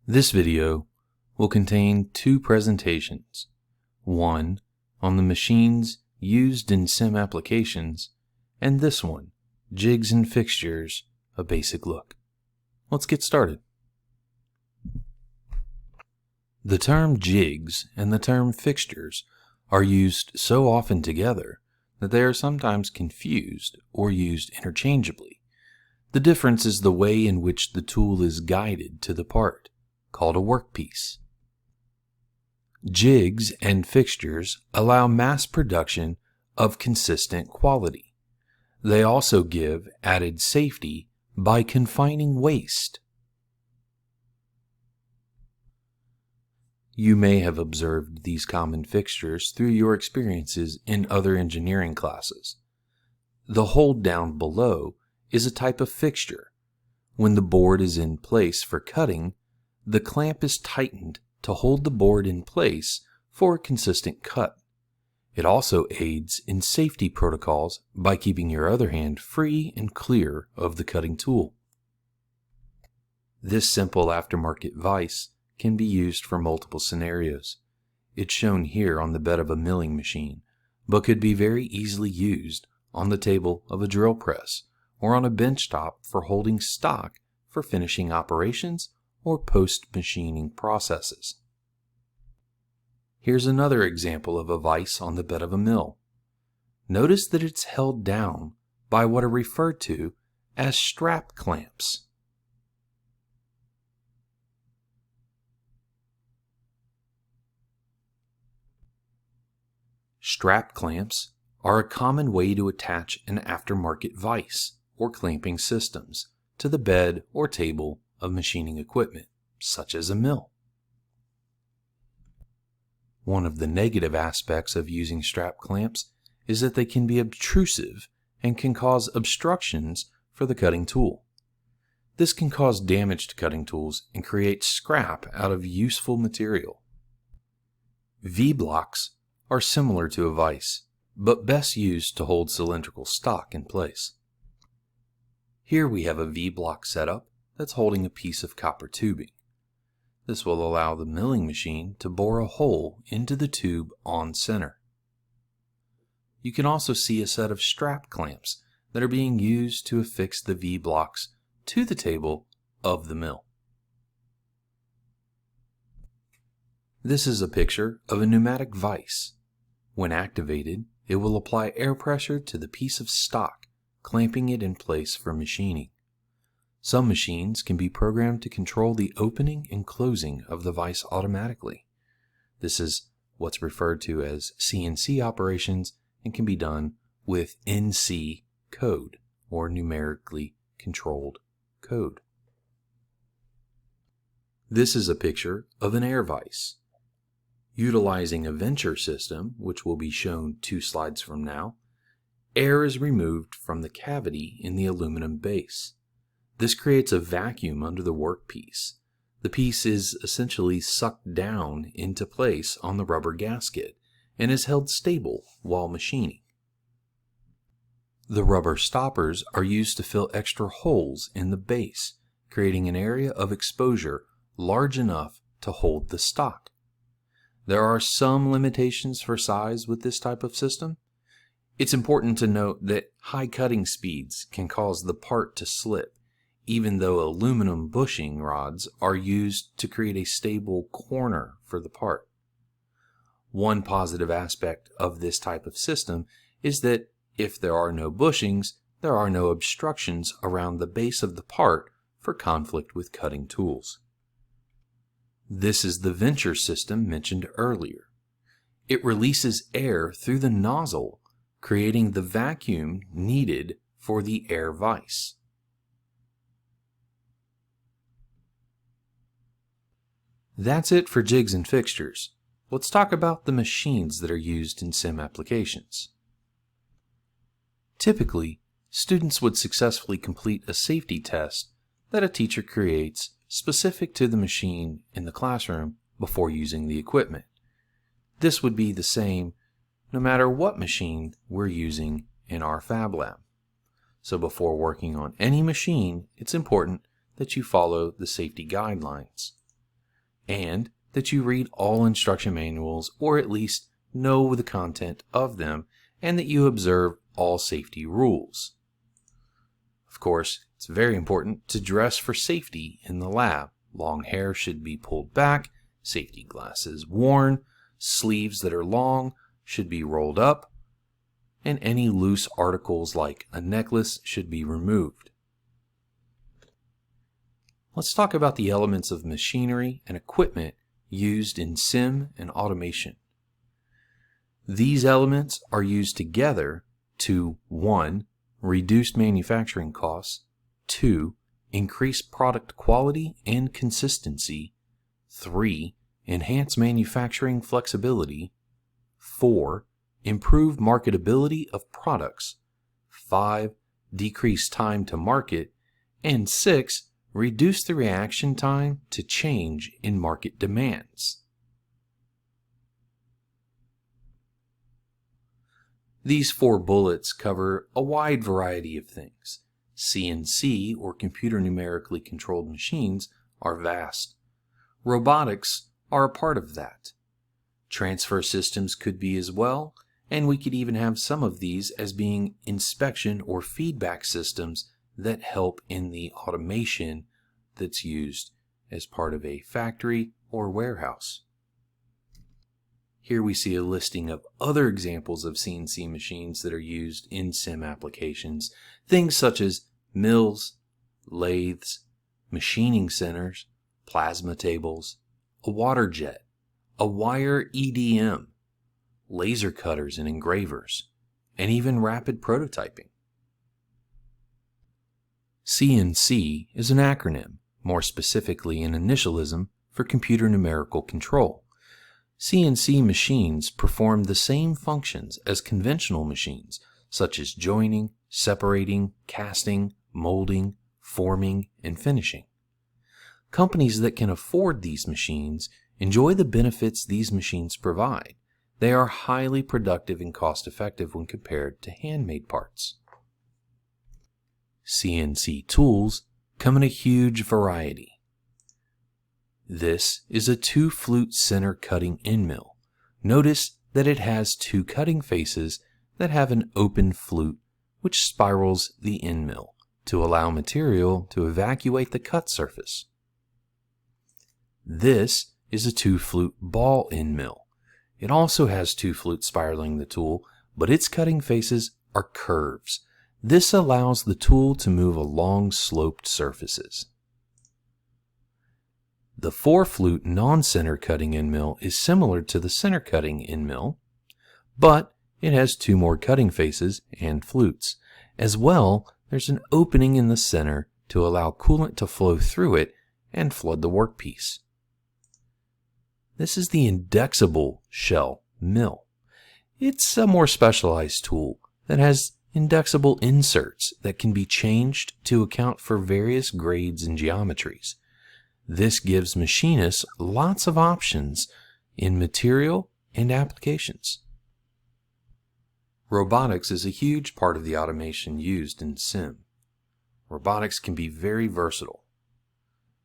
This video will contain two presentations, one on the machines used in sim applications, and this one, Jigs and Fixtures, a basic look. Let's get started. The term jigs and the term fixtures are used so often together that they are sometimes confused or used interchangeably. The difference is the way in which the tool is guided to the part, called a workpiece. Jigs and fixtures allow mass production of consistent quality. They also give added safety by confining waste. You may have observed these common fixtures through your experiences in other engineering classes. The hold down below is a type of fixture. When the board is in place for cutting, the clamp is tightened to hold the board in place for a consistent cut. It also aids in safety protocols by keeping your other hand free and clear of the cutting tool. This simple aftermarket vise can be used for multiple scenarios. It's shown here on the bed of a milling machine, but could be very easily used on the table of a drill press or on a bench top for holding stock for finishing operations or post-machining processes. Here's another example of a vise on the bed of a mill. Notice that it's held down by what are referred to as strap clamps. Strap clamps are a common way to attach an aftermarket vise or clamping systems to the bed or table of machining equipment, such as a mill. One of the negative aspects of using strap clamps is that they can be obtrusive and can cause obstructions for the cutting tool. This can cause damage to cutting tools and create scrap out of useful material. V-blocks are similar to a vise, but best used to hold cylindrical stock in place. Here we have a V-block setup that's holding a piece of copper tubing. This will allow the milling machine to bore a hole into the tube on center. You can also see a set of strap clamps that are being used to affix the V-blocks to the table of the mill. This is a picture of a pneumatic vise. When activated, it will apply air pressure to the piece of stock, clamping it in place for machining. Some machines can be programmed to control the opening and closing of the vise automatically. This is what's referred to as CNC operations and can be done with NC code, or numerically controlled code. This is a picture of an air vise. Utilizing a Visscher system, which will be shown 2 slides from now, air is removed from the cavity in the aluminum base. This creates a vacuum under the workpiece. The piece is essentially sucked down into place on the rubber gasket and is held stable while machining. The rubber stoppers are used to fill extra holes in the base, creating an area of exposure large enough to hold the stock. There are some limitations for size with this type of system. It's important to note that high cutting speeds can cause the part to slip, even though aluminum bushing rods are used to create a stable corner for the part. One positive aspect of this type of system is that if there are no bushings, there are no obstructions around the base of the part for conflict with cutting tools. This is the Visscher system mentioned earlier. It releases air through the nozzle, creating the vacuum needed for the air vise. That's it for jigs and fixtures. Let's talk about the machines that are used in sim applications. Typically, students would successfully complete a safety test that a teacher creates specific to the machine in the classroom before using the equipment. This would be the same no matter what machine we're using in our fab lab. So before working on any machine, it's important that you follow the safety guidelines. and that you read all instruction manuals or at least know the content of them, and that you observe all safety rules. Of course, it's very important to dress for safety in the lab. Long hair should be pulled back, safety glasses worn, sleeves that are long should be rolled up, and any loose articles like a necklace should be removed. Let's talk about the elements of machinery and equipment used in sim and automation. These elements are used together to 1. Reduce manufacturing costs, 2. Increase product quality and consistency, 3. Enhance manufacturing flexibility, 4. Improve marketability of products, 5. Decrease time to market, and 6. Reduce the reaction time to change in market demands. These 4 bullets cover a wide variety of things. CNC, or computer numerically controlled machines, are vast. Robotics are a part of that. Transfer systems could be as well, and we could even have some of these as being inspection or feedback systems that help in the automation that's used as part of a factory or warehouse. Here we see a listing of other examples of CNC machines that are used in sim applications. Things such as mills, lathes, machining centers, plasma tables, a water jet, a wire EDM, laser cutters and engravers, and even rapid prototyping. CNC is an acronym, more specifically an initialism for computer numerical control. CNC machines perform the same functions as conventional machines, such as joining, separating, casting, molding, forming, and finishing. Companies that can afford these machines enjoy the benefits these machines provide. They are highly productive and cost-effective when compared to handmade parts. CNC tools come in a huge variety. This is a 2-flute center cutting end mill. Notice that it has 2 cutting faces that have an open flute which spirals the end mill to allow material to evacuate the cut surface. This is a 2-flute ball end mill. It also has 2 flutes spiraling the tool, but its cutting faces are curves. This allows the tool to move along sloped surfaces. The 4-flute non-center cutting end mill is similar to the center cutting end mill, but it has 2 more cutting faces and flutes. As well, there's an opening in the center to allow coolant to flow through it and flood the workpiece. This is the indexable shell mill. It's a more specialized tool that has indexable inserts that can be changed to account for various grades and geometries. This gives machinists lots of options in material and applications. Robotics is a huge part of the automation used in sim. Robotics can be very versatile.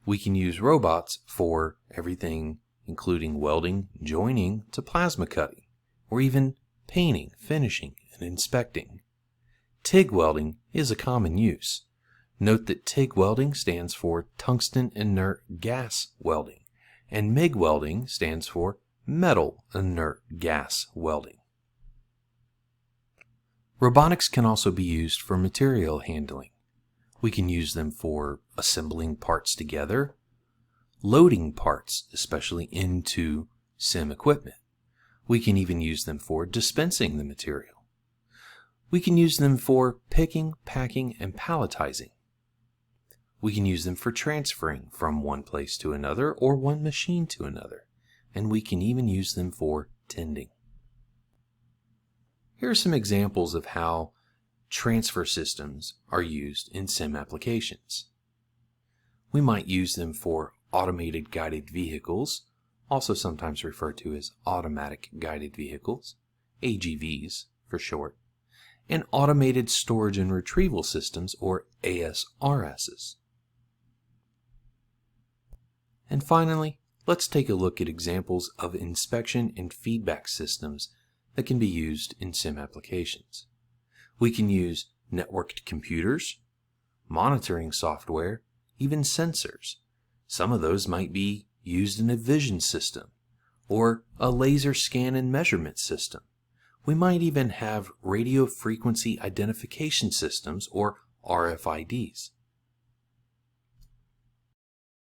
We can use robots for everything including welding, joining, to plasma cutting, or even painting, finishing, and inspecting. TIG welding is a common use. Note that TIG welding stands for tungsten inert gas welding, and MIG welding stands for metal inert gas welding. Robotics can also be used for material handling. We can use them for assembling parts together, loading parts, especially into sim equipment. We can even use them for dispensing the material. We can use them for picking, packing, and palletizing. We can use them for transferring from one place to another or one machine to another, and we can even use them for tending. Here are some examples of how transfer systems are used in sim applications. We might use them for automated guided vehicles, also sometimes referred to as automatic guided vehicles, AGVs for short, and automated storage and retrieval systems, or ASRSs. And finally, Let's take a look at examples of inspection and feedback systems that can be used in sim applications. We can use networked computers, monitoring software, even sensors. Some of those might be used in a vision system or a laser scan and measurement system. We might even have radio frequency identification systems or RFIDs.